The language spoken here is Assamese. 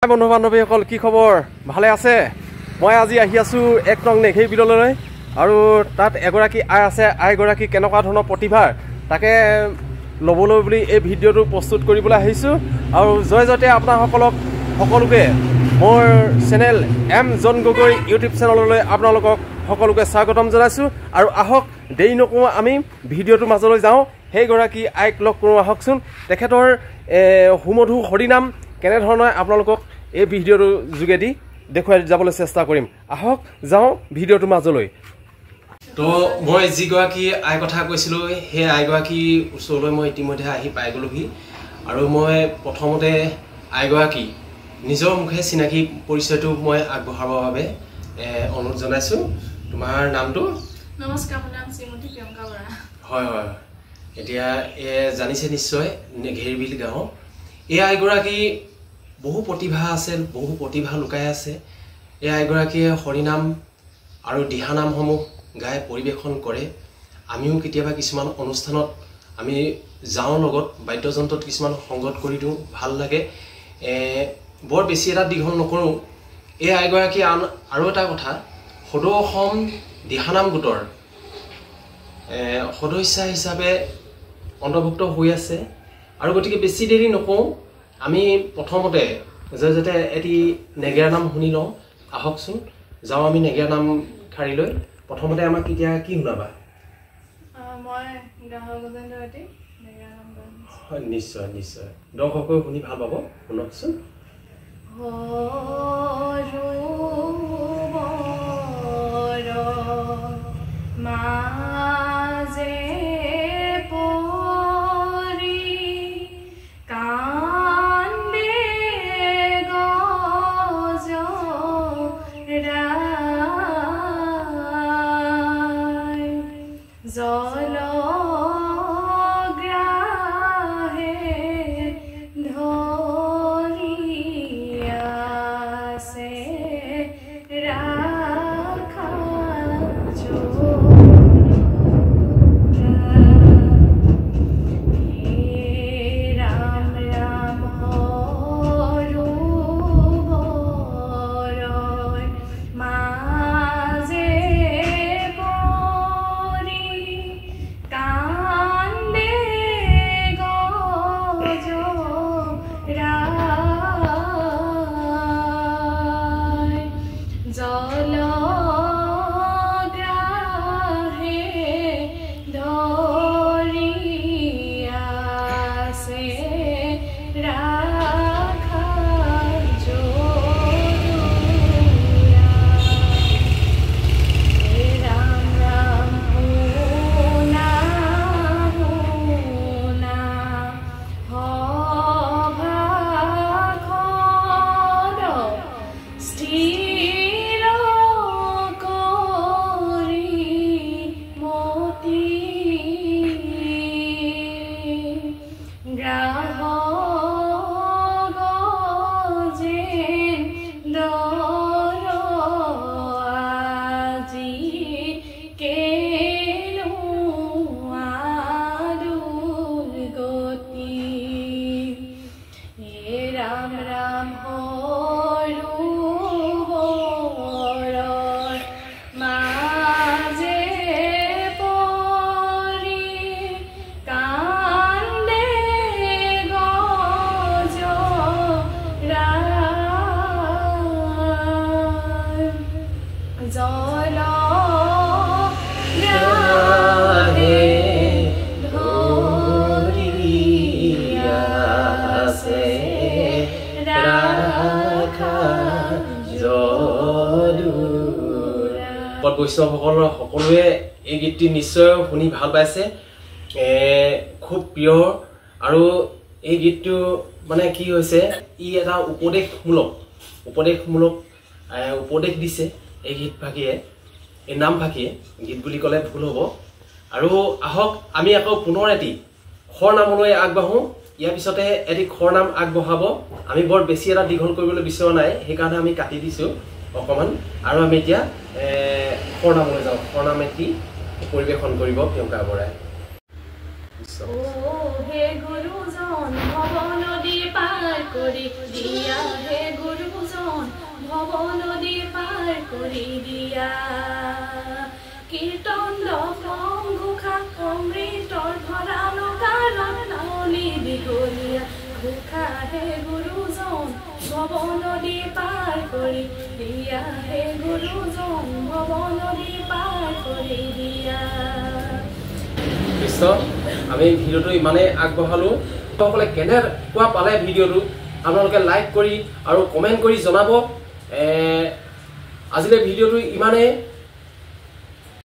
বন্ধু বান্ধৱীসকল কি খবৰ ভালে আছে মই আজি আহি আছো এক নং নেঘেই বিললৈ আৰু তাত এগৰাকী আই আছে আইগৰাকী কেনেকুৱা ধৰণৰ প্ৰতিভা তাকে লবলৈ বুলি এই ভিডিঅটো প্ৰস্তুত কৰিবলৈ আহিছো আৰু জয়জতে আপোনাসকলক সকলোকে মোৰ চেনেল এম জন গগৈ ইউটিউব চেনেললৈ আপোনালোকক সকলোকে স্বাগতম জনাইছো আৰু আহক দেৰি নকৰো আমি ভিডিঅটো মাজলৈ যাওঁ সেই গৰাকী আইক লগ কৰো আহকচোন তেখেতৰ হুমধু হৰিনাম কেনে ধৰণৰ আপোনালোকক এই ভিডিঅ'ৰ যোগেদি দেখুৱাই যাবলৈ চেষ্টা কৰিম আহক যাওঁ ভিডিঅ'টো মাজলৈ তো মই যি গৰাকী আই কথা কৈছিলো সেই আইগৰাকী ওচৰলৈ মই ইতিমধ্যে আহি পাই গলোহি আৰু মই প্ৰথমতে আইগৰাকী নিজৰ মুখে চিনাকি পৰিচয়টো মই আগবঢ়াবৰ বাবে অনুৰোধ জনাইছো তোমাৰ নামটো নমস্কাৰ মোৰ নাম শ্ৰীমতী প্ৰিয়ংকা বৰা হয় হয় এতিয়া জানিছে নিশ্চয় নেঘেৰিবিল গাঁও এই আইগৰাকী বহু প্ৰতিভা আছে বহু প্ৰতিভা লুকাই আছে এই আইগৰাকীয়ে হৰিনাম আৰু দিহানামসমূহ গাই পৰিৱেশন কৰে আমিও কেতিয়াবা কিছুমান অনুষ্ঠানত আমি যাওঁ লগত বাদ্যযন্ত্ৰত কিছুমান সংগত কৰি দিওঁ ভাল লাগে বৰ বেছি এটা দীঘল নকৰোঁ এই আইগৰাকী আৰু এটা কথা সদৌ অসম দিহানাম গোটৰ সদস্য হিচাপে অন্তৰ্ভুক্ত হৈ আছে আৰু গতিকে বেছি দেৰি নকওঁ আমি প্ৰথমতে যাতে এটি নেগেৰা নাম শুনি লওঁ আহকচোন যাওঁ আমি নেগেৰা নাম খাৰিলৈ প্ৰথমতে আমাক কেতিয়া কি শুনাবা মই গাহৰ গজেন্দ্ৰৱতী নেগেৰা নাম হয় নিশ্চয় নিশ্চয় দৰ্শকে শুনি ভাল পাব শুনকচোন বৈষ্ণৱসকলৰ সকলোৱে এই গীতটি নিশ্চয় শুনি ভাল পাইছে খুব প্ৰিয় আৰু এই গীতটো মানে কি হৈছে ই এটা উপদেশ দিছে এই গীত ভাগিয়ে এই নাম ভাগিয়ে গীত বুলি ক'লে ভুল হ'ব আৰু আহক আমি আকৌ পুনৰ এটি খৰ নামলৈ আগবাঢ়ো ইয়াৰ পিছতে এটি খৰ নাম আগবঢ়াব আমি বৰ বেছি এটা দীঘল কৰিবলৈ বিচৰা নাই সেইকাৰণে আমি কাটি দিছোঁ অকমান আৰু আমি এতিয়া খৰনামলৈ যাওঁ খৰনাম এটি পৰিৱেশন কৰিব প্ৰিয়ংকা বৰাই হে গুৰুজন ভৱ নদী পাৰ পাৰ কৰি দিয়া হে গুৰুজন ভৱ নদী পাৰ কৰি দিয়া কীৰ্তন লম ঘোষা অমৃতৰ ভৰাল কাৰণ নালি দীঘলীয়া ঘোষা হে গুৰুজন ভৱ নদী পাৰ কৰি দিয়া হে গুৰুজন ভৱ নদী পাৰ কৰি দিয়া নিশ্চয় আমি ভিডিঅ'টো ইমানেই আগবঢ়ালোঁ সকলে কেনেকুৱা পালে ভিডিঅ'টো আপোনালোকে লাইক কৰি আৰু কমেণ্ট কৰি জনাব আজিলৈ ভিডিঅ'টো ইমানেই